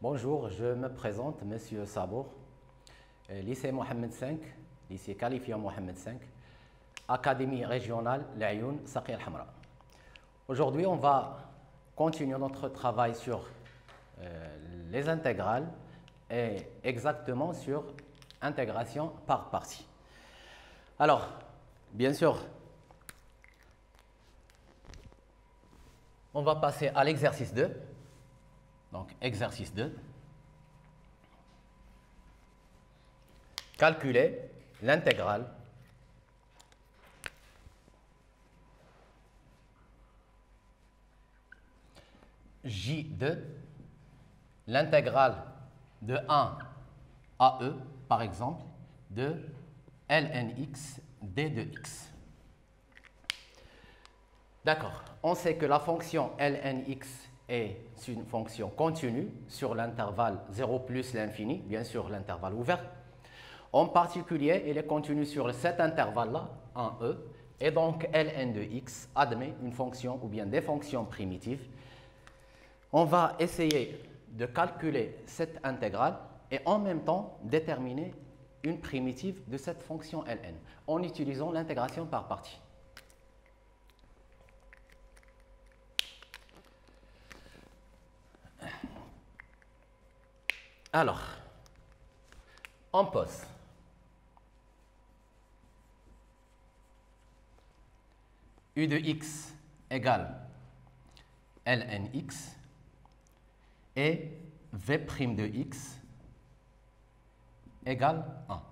Bonjour, je me présente, Monsieur Sabour, lycée Mohamed V, lycée qualifiant Mohamed V, Académie régionale Laayoune Saqi El Hamra. Aujourd'hui, on va continuer notre travail sur les intégrales et exactement sur intégration par partie. Alors, bien sûr, on va passer à l'exercice 2. Donc, exercice 2. Calculer l'intégrale J2, l'intégrale de 1 à E, par exemple, de lnx d de x. D'accord, on sait que la fonction lnx est une fonction continue sur l'intervalle 0 plus l'infini, bien sûr l'intervalle ouvert. En particulier, il est continu sur cet intervalle-là, en E, et donc ln de x admet une fonction ou bien des fonctions primitives. On va essayer de calculer cette intégrale et en même temps déterminer une primitive de cette fonction ln en utilisant l'intégration par partie. Alors, on pose. U de x égale lnx et v' de x égale 1.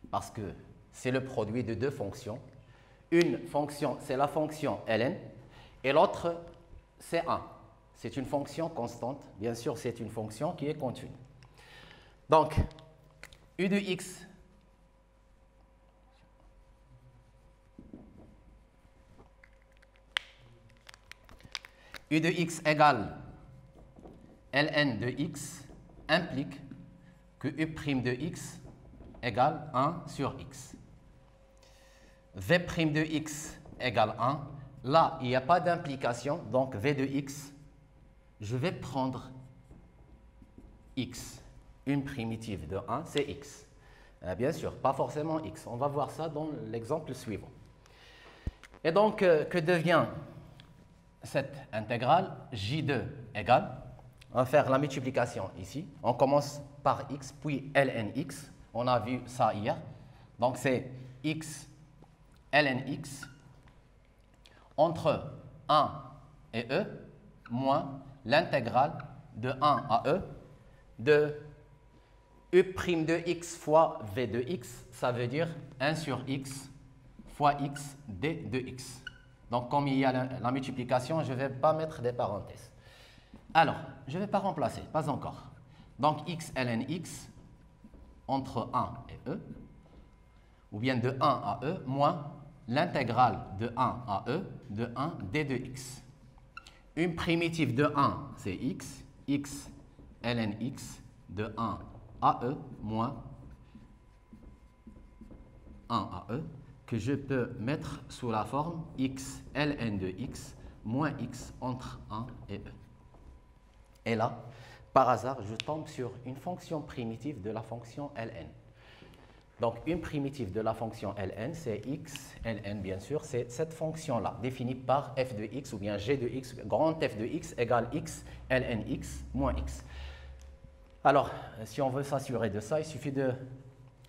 Parce que c'est le produit de deux fonctions. Une fonction, c'est la fonction ln, et l'autre, c'est 1. C'est une fonction constante. Bien sûr, c'est une fonction qui est continue. Donc, u de x égale ln de x implique que u' de x égale 1 sur x. v' de x égale 1. Là, il n'y a pas d'implication, donc v de x, je vais prendre x. Une primitive de 1, c'est x. Bien sûr, pas forcément x. On va voir ça dans l'exemple suivant. Et donc, que devient cette intégrale J2 égale, on va faire la multiplication ici. On commence par x, puis lnx. On a vu ça hier. Donc, c'est x lnx entre 1 et e moins l'intégrale de 1 à e de u' de x fois v de x. Ça veut dire 1 sur x fois x d de x. Donc, comme il y a la multiplication, je ne vais pas mettre des parenthèses. Alors, je ne vais pas remplacer, pas encore. Donc, x ln x entre 1 et e, ou bien de 1 à e, moins l'intégrale de 1 à e de 1 d de x. Une primitive de 1, c'est x, x ln x de 1 à e moins 1 à e, que je peux mettre sous la forme x ln de x moins x entre 1 et e. Et là, par hasard, je tombe sur une fonction primitive de la fonction ln. Donc, une primitive de la fonction ln, c'est x ln, bien sûr, c'est cette fonction-là, définie par f de x ou bien g de x, grand f de x égale x ln x moins x. Alors, si on veut s'assurer de ça, il suffit de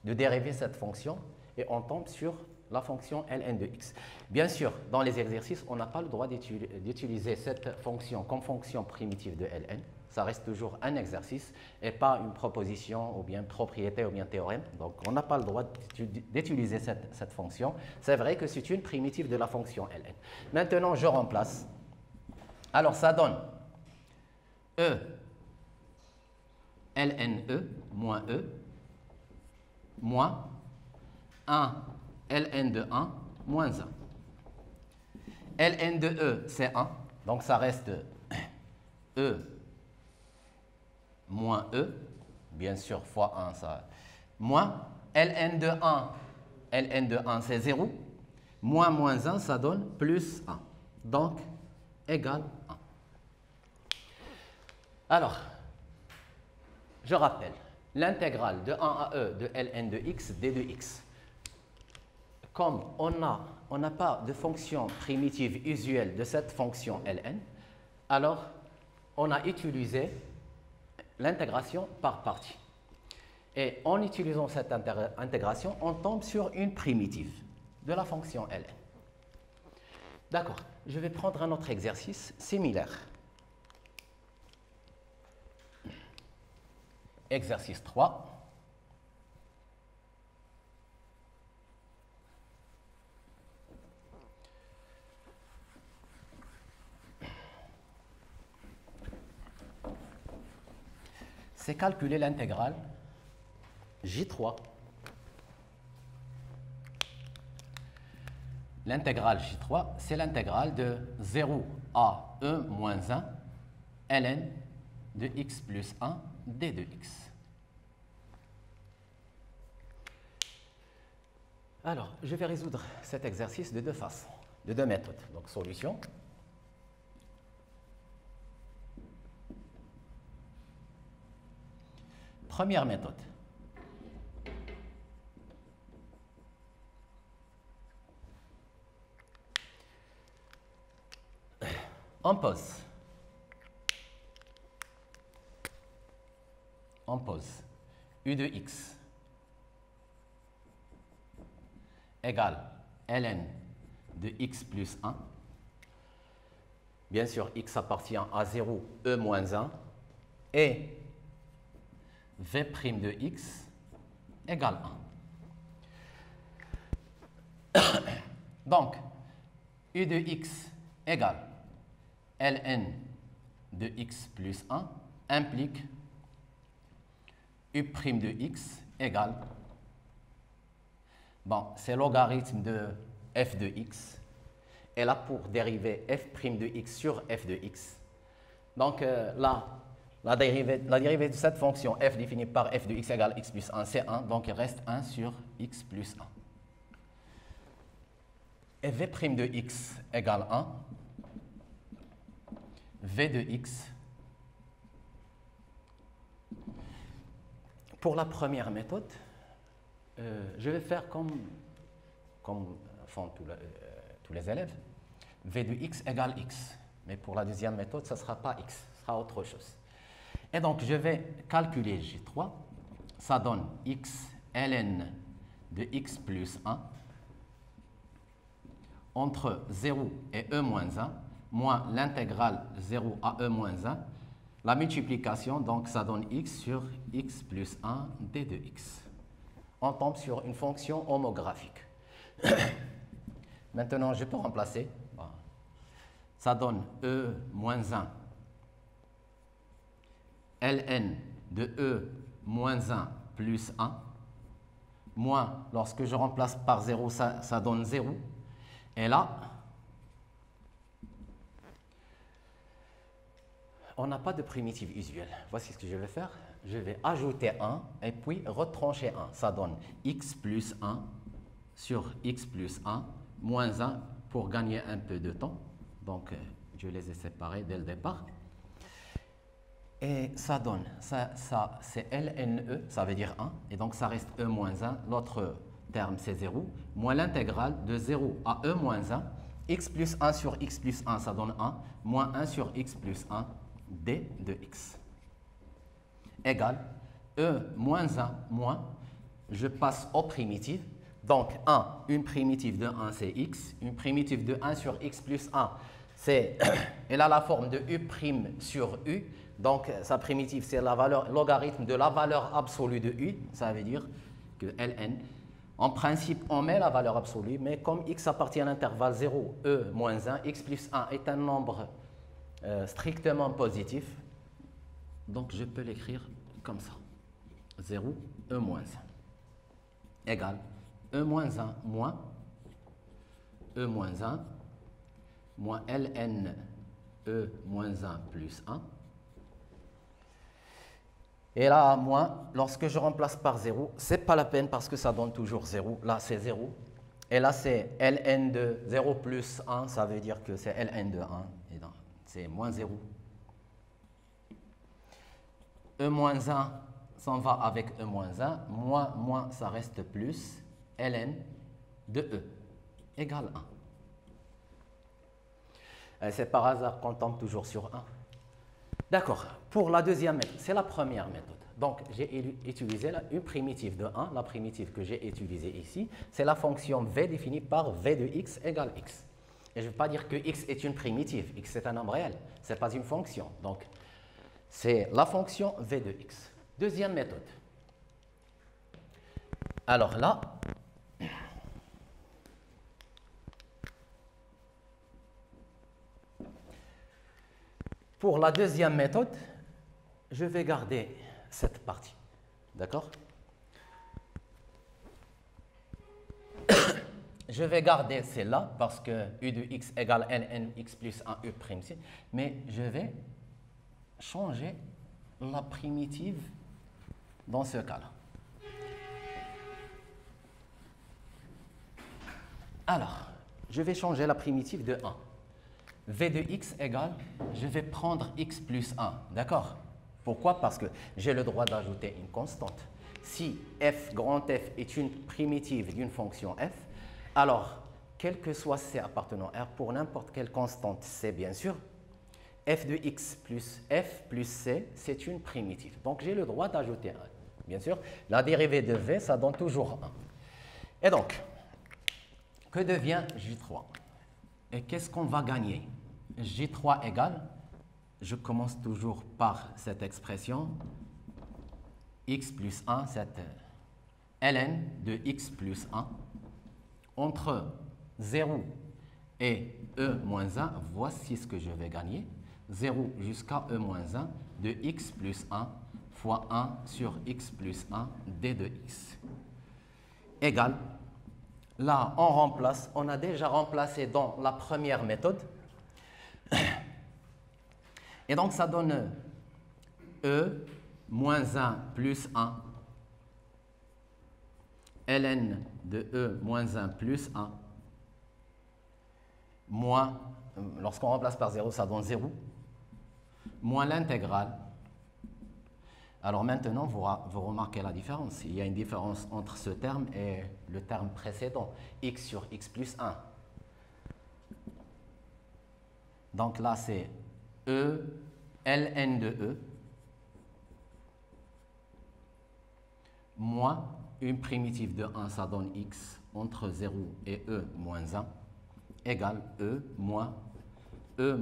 dériver cette fonction et on tombe sur la fonction ln de x. Bien sûr, dans les exercices, on n'a pas le droit d'utiliser cette fonction comme fonction primitive de ln. Ça reste toujours un exercice et pas une proposition ou bien propriété ou bien théorème. Donc, on n'a pas le droit d'utiliser cette fonction. C'est vrai que c'est une primitive de la fonction ln. Maintenant, je remplace. Alors, ça donne e ln e moins 1 ln de 1 moins 1. ln de e, c'est 1. Donc, ça reste e moins e, bien sûr, fois 1, ça. Moins ln de 1, c'est 0. Moins 1, ça donne plus 1. Donc, égale 1. Alors, je rappelle, l'intégrale de 1 à e de ln de x d de x. Comme on n'a pas de fonction primitive usuelle de cette fonction ln, alors on a utilisé l'intégration par partie. Et en utilisant cette intégration, on tombe sur une primitive de la fonction ln. D'accord, je vais prendre un autre exercice similaire. Exercice 3. C'est calculer l'intégrale J3. L'intégrale J3, c'est l'intégrale de 0 à e moins 1 ln de x plus 1 d de x. Alors, je vais résoudre cet exercice de deux façons, de deux méthodes. Donc, solution. Première méthode. On pose u de x égale ln de x plus 1. Bien sûr, x appartient à 0, e moins 1, et v' de x égale 1. Donc, u de x égale ln de x plus 1 implique u' de x égale, bon, c'est logarithme de f de x, et là pour dériver f' de x sur f de x. Donc là, la dérivée de cette fonction f définie par f de x égale x plus 1, c'est 1, donc il reste 1 sur x plus 1. Et v' de x égale 1, v de x. Pour la première méthode, je vais faire comme font tous les élèves, v de x égale x. Mais pour la deuxième méthode, ça ne sera pas x, ce sera autre chose. Et donc, je vais calculer J3. Ça donne x ln de x plus 1 entre 0 et e moins 1, moins l'intégrale 0 à e moins 1. La multiplication, donc, ça donne x sur x plus 1 d de x. On tombe sur une fonction homographique. Maintenant, je peux remplacer. Ça donne e moins 1 ln de e moins 1 plus 1, moins, lorsque je remplace par 0, ça donne 0. Et là, on n'a pas de primitive usuelle. Voici ce que je vais faire. Je vais ajouter 1 et puis retrancher 1. Ça donne x plus 1 sur x plus 1 moins 1 pour gagner un peu de temps. Donc, je les ai séparés dès le départ. Et ça donne, ça c'est lne, ça veut dire 1. Et donc, ça reste e moins 1. L'autre terme, c'est 0. Moins l'intégrale de 0 à e moins 1. X plus 1 sur x plus 1, ça donne 1. Moins 1 sur x plus 1, d de x. Égale e moins 1 moins, je passe aux primitives. Donc 1, une primitive de 1 c'est x, une primitive de 1 sur x plus 1, elle a la forme de u' sur u. Donc sa primitive c'est la valeur logarithme de la valeur absolue de u, ça veut dire que ln. En principe, on met la valeur absolue, mais comme x appartient à l'intervalle 0, e moins 1, x plus 1 est un nombre strictement positif, donc je peux l'écrire comme ça. 0, e moins 1 égale e moins 1 moins e moins 1 moins ln e moins 1 plus 1. Et là, moins, lorsque je remplace par 0, ce n'est pas la peine parce que ça donne toujours 0. Là, c'est 0. Et là, c'est ln de 0 plus 1, ça veut dire que c'est ln de 1. Et c'est moins 0. E moins 1 s'en va avec E moins 1, moins, ça reste plus, ln de E égale 1. C'est par hasard qu'on tombe toujours sur 1. D'accord. Pour la deuxième méthode, c'est la première méthode. Donc, j'ai utilisé une primitive de 1. La primitive que j'ai utilisée ici, c'est la fonction v définie par v de x égale x. Et je ne veux pas dire que x est une primitive. X est un nombre réel. Ce n'est pas une fonction. Donc, c'est la fonction v de x. Deuxième méthode. Alors là, pour la deuxième méthode, je vais garder cette partie. D'accord? Je vais garder celle-là parce que u de x égale ln x plus 1 u prime c, mais je vais changer la primitive dans ce cas-là. Alors, je vais changer la primitive de 1. V de x égale, je vais prendre x plus 1, d'accord? Pourquoi? Parce que j'ai le droit d'ajouter une constante. Si f, grand F, est une primitive d'une fonction f, alors, quel que soit c appartenant R, pour n'importe quelle constante c, bien sûr, f de x plus f plus c, c'est une primitive. Donc, j'ai le droit d'ajouter 1. Bien sûr, la dérivée de v, ça donne toujours 1. Et donc, que devient J3? Et qu'est-ce qu'on va gagner? J3 égale, je commence toujours par cette expression, x plus 1, cette ln de x plus 1, entre 0 et e moins 1, voici ce que je vais gagner. 0 jusqu'à e moins 1 de x plus 1 fois 1 sur x plus 1 d de x égale. Là, on remplace, on a déjà remplacé dans la première méthode. Et donc, ça donne E moins 1 plus 1, ln de E moins 1 plus 1, moins, lorsqu'on remplace par 0, ça donne 0, moins l'intégrale. Alors maintenant, vous remarquez la différence. Il y a une différence entre ce terme et le terme précédent, x sur x plus 1. Donc là, c'est E, ln de E, moins une primitive de 1, ça donne x, entre 0 et E moins 1, égale E moins 1,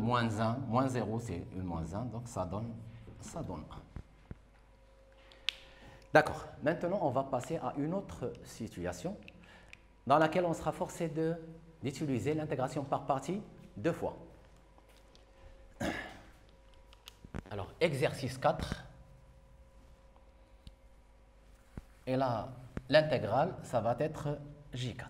moins 0, c'est E moins 1, donc ça donne 1. D'accord. Maintenant, on va passer à une autre situation dans laquelle on sera forcé d'utiliser l'intégration par partie 2 fois. Alors, exercice 4. Et là, l'intégrale, ça va être J4.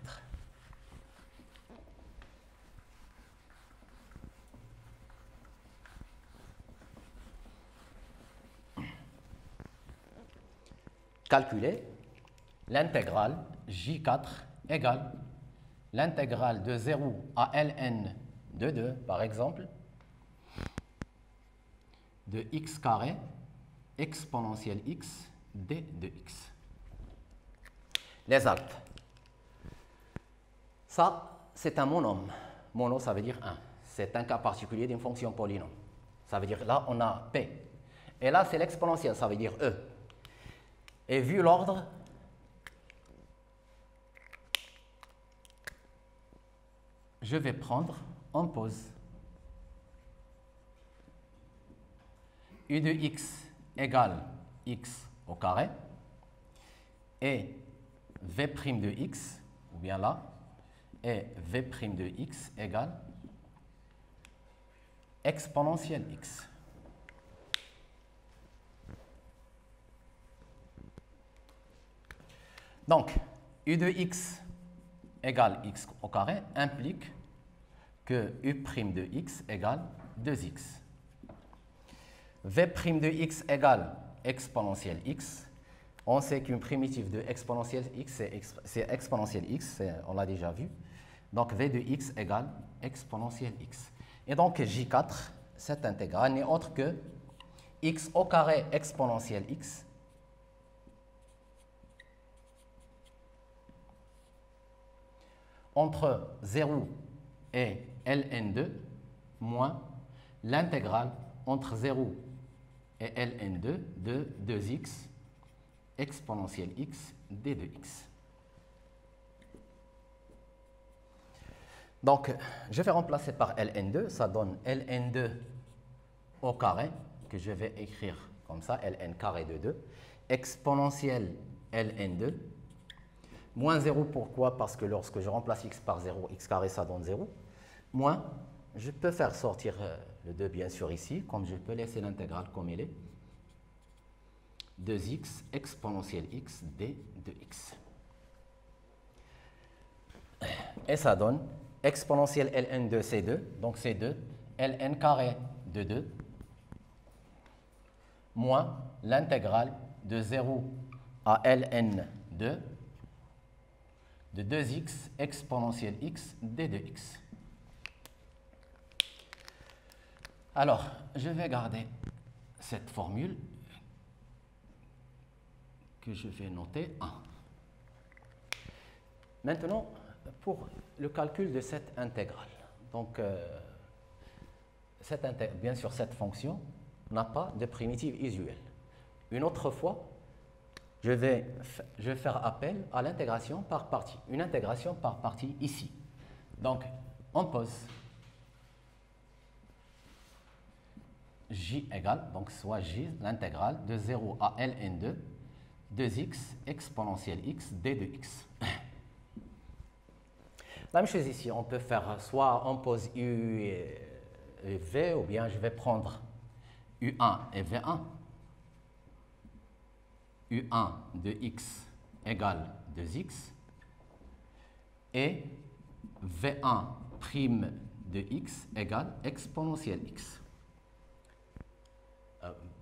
Calculer l'intégrale J4 égale l'intégrale de 0 à ln de 2, par exemple, de x carré exponentielle x d de x. Les alpes. Ça, c'est un monome. Mono, ça veut dire 1. C'est un cas particulier d'une fonction polynôme. Ça veut dire, là, on a P. Et là, c'est l'exponentielle, ça veut dire E. Et vu l'ordre, je vais prendre en pause u de x égale x au carré et v' de x, ou bien là, et v' de x égale exponentielle x. Donc, u de x égale x au carré implique que u' de x égale 2x. v' de x égale exponentielle x. On sait qu'une primitive de exponentielle x, c'est exponentielle x, on l'a déjà vu. Donc, v de x égale exponentielle x. Et donc, J4, cette intégrale n'est autre que x au carré exponentielle x entre 0 et ln2 moins l'intégrale entre 0 et ln2 de 2x exponentielle x d de x. Donc, je vais remplacer par ln2, ça donne ln2 au carré, que je vais écrire comme ça, ln carré de 2, exponentielle ln2, moins 0, pourquoi? Parce que lorsque je remplace x par 0, x carré, ça donne 0, moins, je peux faire sortir le 2 bien sûr ici, comme je peux laisser l'intégrale comme elle est, 2x exponentielle x d de x. Et ça donne exponentielle ln2, c'est 2, donc c'est 2, ln carré de 2, moins l'intégrale de 0 à ln2 de 2x exponentielle x d de x. Alors, je vais garder cette formule que je vais noter 1. Maintenant, pour le calcul de cette intégrale. Donc, bien sûr, cette fonction n'a pas de primitive usuelle. Une autre fois, je vais faire appel à l'intégration par partie. Une intégration par partie ici. Donc, on pose j égale, donc soit j, l'intégrale de 0 à ln2, 2x exponentielle x d de x. La même chose ici, on peut faire soit on pose u et v, ou bien je vais prendre u1 et v1. u1 de x égale 2x et v1 prime de x égale exponentielle x.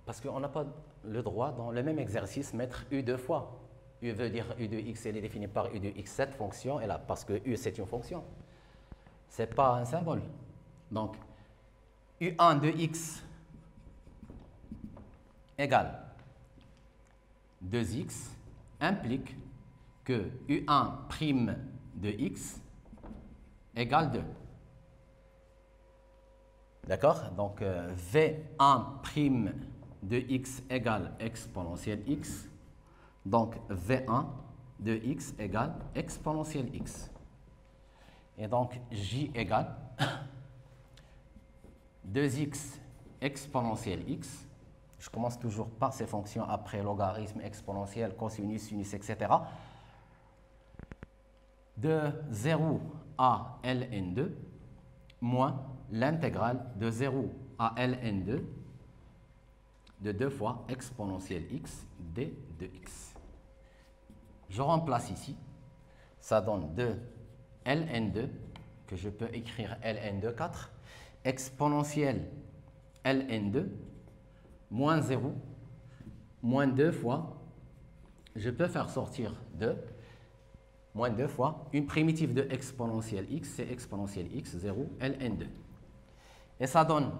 Parce qu'on n'a pas le droit dans le même exercice mettre u deux fois. U veut dire u de x, elle est définie par u de x, cette fonction est là, parce que u c'est une fonction. Ce n'est pas un symbole. Donc, u1 de x égale 2x implique que u1 prime de x égale 2. D'accord? Donc, v1 prime de x égale exponentielle x. Donc, v1 de x égale exponentielle x. Et donc, j égale 2x exponentielle x. Je commence toujours par ces fonctions après logarithme, exponentielle, cosinus, sinus, etc. De 0 à ln2 moins l'intégrale de 0 à ln2 de 2 fois exponentielle x d de x. Je remplace ici, ça donne 2 ln2, que je peux écrire ln2 4, exponentielle ln2, moins 0, moins 2 fois, je peux faire sortir 2, moins 2 fois, une primitive de exponentielle x, c'est exponentielle x, 0, ln2. Et ça donne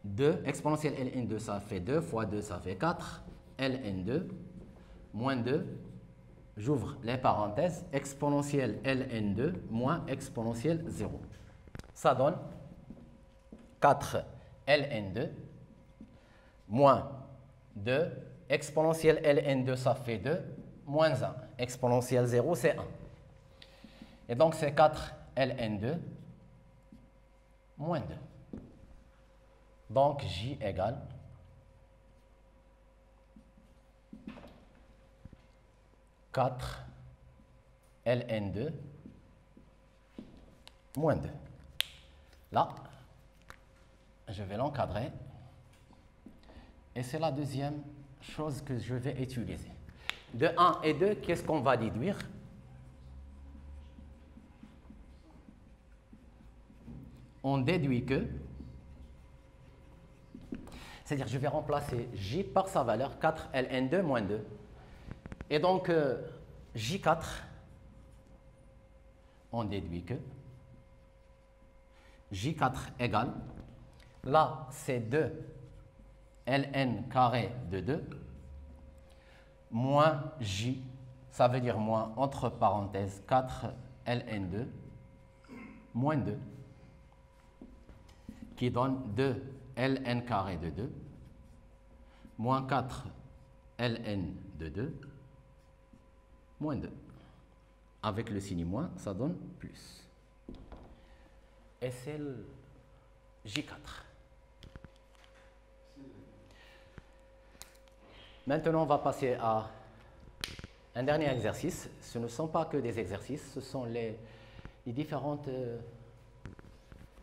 2, exponentielle ln2, ça fait 2 fois 2, ça fait 4, ln2, moins 2, j'ouvre les parenthèses, exponentielle ln2 moins exponentielle 0. Ça donne 4 ln2 moins 2, exponentielle ln2, ça fait 2, moins 1, exponentielle 0, c'est 1. Et donc, c'est 4 ln2 moins 2. Donc, j égale 4 ln2 moins 2. Là, je vais l'encadrer. Et c'est la deuxième chose que je vais utiliser. De 1 et 2, qu'est-ce qu'on va déduire? On déduit que, c'est-à-dire je vais remplacer j par sa valeur 4 ln2 moins 2. Et donc, j4, on déduit que j4 égale Là, c'est 2 ln carré de 2 moins j, ça veut dire moins, entre parenthèses, 4 ln2 moins 2, qui donne 2 ln carré de 2 moins 4 ln de 2 moins 2. Avec le signe moins, ça donne plus. Et c'est le J4. Maintenant, on va passer à un dernier exercice. Ce ne sont pas que des exercices, ce sont les différentes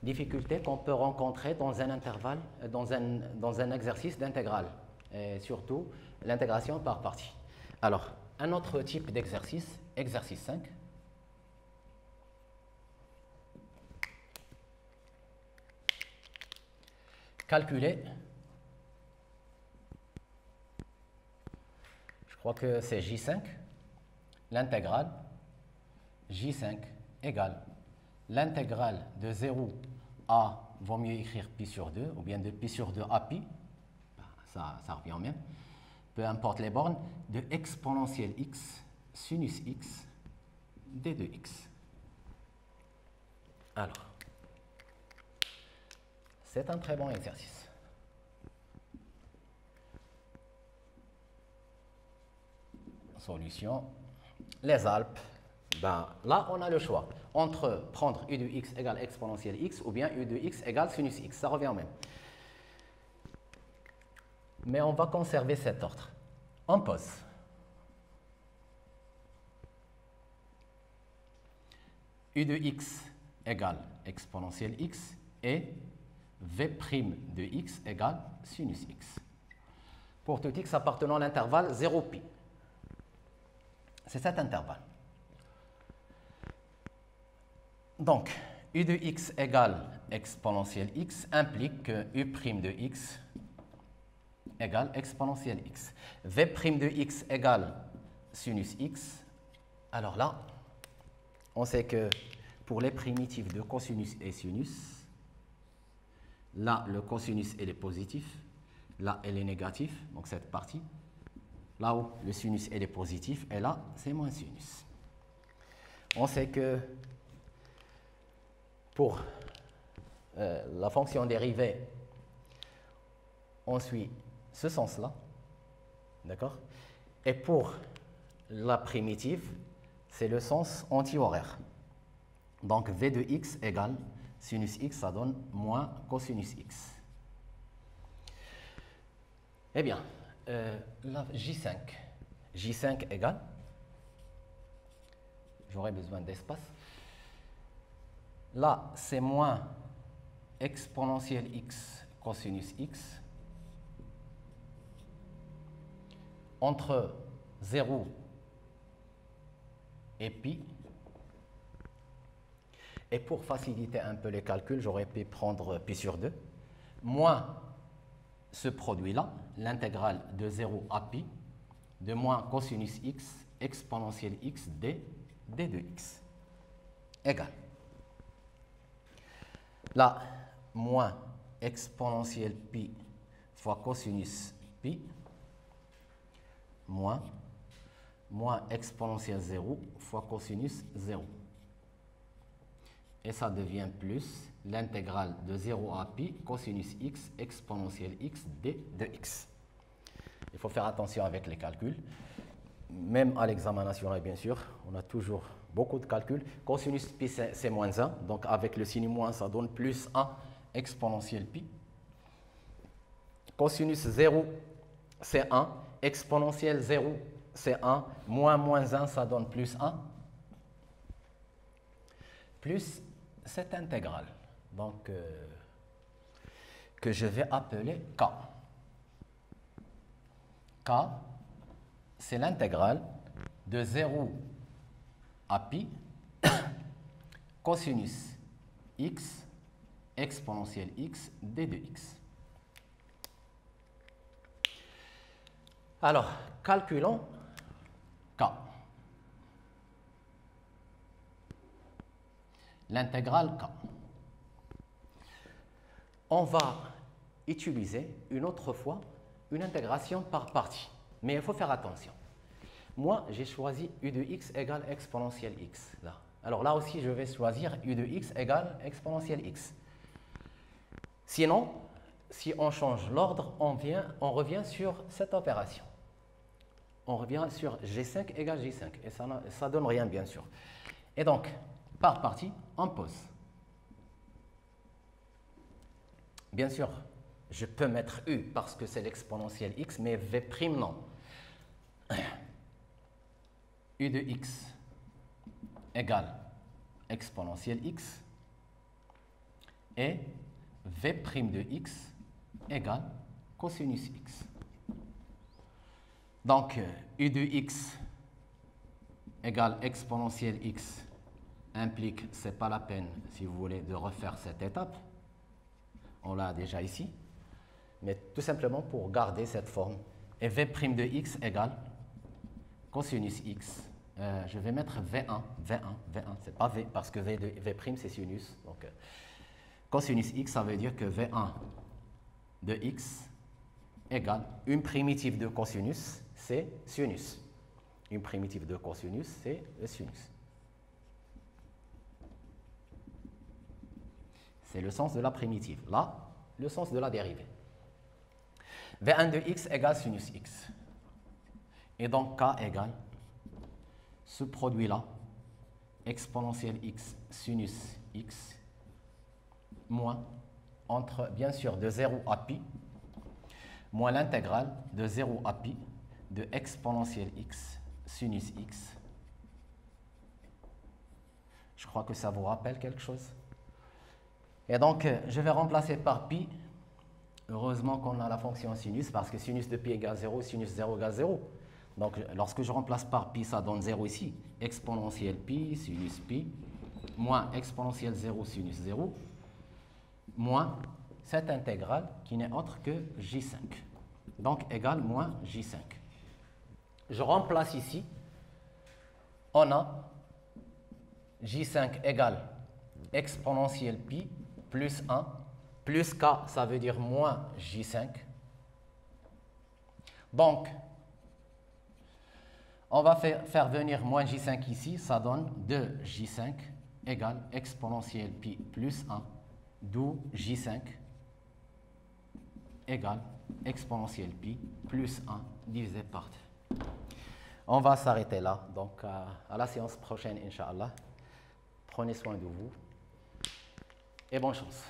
difficultés qu'on peut rencontrer dans un intervalle, dans un exercice d'intégrale, et surtout l'intégration par partie. Alors, un autre type d'exercice, exercice 5. Calculer, je crois que c'est J5, l'intégrale J5 égale l'intégrale de 0 à, vaut mieux écrire pi sur 2, ou bien de pi sur 2 à pi, ça revient au même, peu importe les bornes, de exponentielle x, sinus x, d de x. Alors, c'est un très bon exercice. Solution, les Alpes. Ben, là, on a le choix entre prendre u de x égale exponentielle x ou bien u de x égale sinus x. Ça revient au même. Mais on va conserver cet ordre. On pose. U de x égale exponentielle x et v' de x égale sinus x. Pour tout x appartenant à l'intervalle 0 pi. C'est cet intervalle. Donc, u de x égale exponentielle x implique que u' de x égale exponentielle x. v' de x égale sinus x. Alors là, on sait que pour les primitives de cosinus et sinus, là, le cosinus elle est positif, là, elle est négatif, donc cette partie. Là où le sinus elle est positif, et là, c'est moins sinus. On sait que pour la fonction dérivée, on suit ce sens-là, d'accord? Et pour la primitive, c'est le sens anti-horaire. Donc, v de x égale sinus x, ça donne moins cosinus x. Eh bien, la J5 égale, j'aurais besoin d'espace. Là, c'est moins exponentielle x cosinus x entre 0 et pi. Et pour faciliter un peu les calculs, j'aurais pu prendre pi sur 2, moins ce produit-là, l'intégrale de 0 à pi, de moins cosinus x exponentielle x d de x, égale. Là, moins exponentielle pi fois cosinus pi, moins exponentielle 0 fois cosinus 0. Et ça devient plus l'intégrale de 0 à pi cosinus x exponentielle x d de x. Il faut faire attention avec les calculs. Même à l'examen national, bien sûr, on a toujours beaucoup de calculs. Cosinus pi, c'est moins 1. Donc, avec le signe moins, ça donne plus 1 exponentielle pi. Cosinus 0, c'est 1. Exponentielle 0, c'est 1. Moins 1, ça donne plus 1. Plus cette intégrale, donc, que je vais appeler K. K, c'est l'intégrale de 0 à pi cosinus x exponentielle x d de x. Alors, calculons K. L'intégrale K. On va utiliser une autre fois une intégration par partie. Mais il faut faire attention. Moi, j'ai choisi u de x égale exponentielle x. Là. Alors là aussi, je vais choisir u de x égale exponentielle x. Sinon, si on change l'ordre, on revient sur cette opération. On revient sur G5 égale J5. Et ça ne donne rien, bien sûr. Et donc, par partie, on pose. Bien sûr, je peux mettre u parce que c'est l'exponentielle x, mais v' non. U de x égale exponentielle x et v' de x égale cosinus x. Donc, u de x égale exponentielle x implique, ce n'est pas la peine, si vous voulez, de refaire cette étape. On l'a déjà ici. Mais tout simplement pour garder cette forme. Et v' de x égale cosinus x. Je vais mettre V1, c'est pas V, parce que V' c'est sinus. Donc, cosinus x, ça veut dire que V1 de x égale une primitive de cosinus, c'est sinus. Une primitive de cosinus, c'est le sinus. C'est le sens de la primitive. Là, le sens de la dérivée. V1 de x égale sinus x. Et donc, k égale ce produit-là, exponentielle x sinus x, moins, entre, bien sûr, de 0 à pi, moins l'intégrale de 0 à pi de exponentielle x sinus x. Je crois que ça vous rappelle quelque chose. Et donc, je vais remplacer par pi. Heureusement qu'on a la fonction sinus, parce que sinus de pi égale 0, sinus 0 égale 0. Donc, lorsque je remplace par pi, ça donne 0 ici. Exponentielle pi, sinus pi, moins exponentielle 0, sinus 0, moins cette intégrale qui n'est autre que J5. Donc, égale moins J5. Je remplace ici. On a J5 égale exponentielle pi plus 1, plus k, ça veut dire moins J5. Donc, on va faire venir moins J5 ici, ça donne 2J5 égale exponentielle pi plus 1, d'où J5 égale exponentielle pi plus 1 divisé par 2. On va s'arrêter là, donc à la séance prochaine, Inch'Allah. Prenez soin de vous et bonne chance.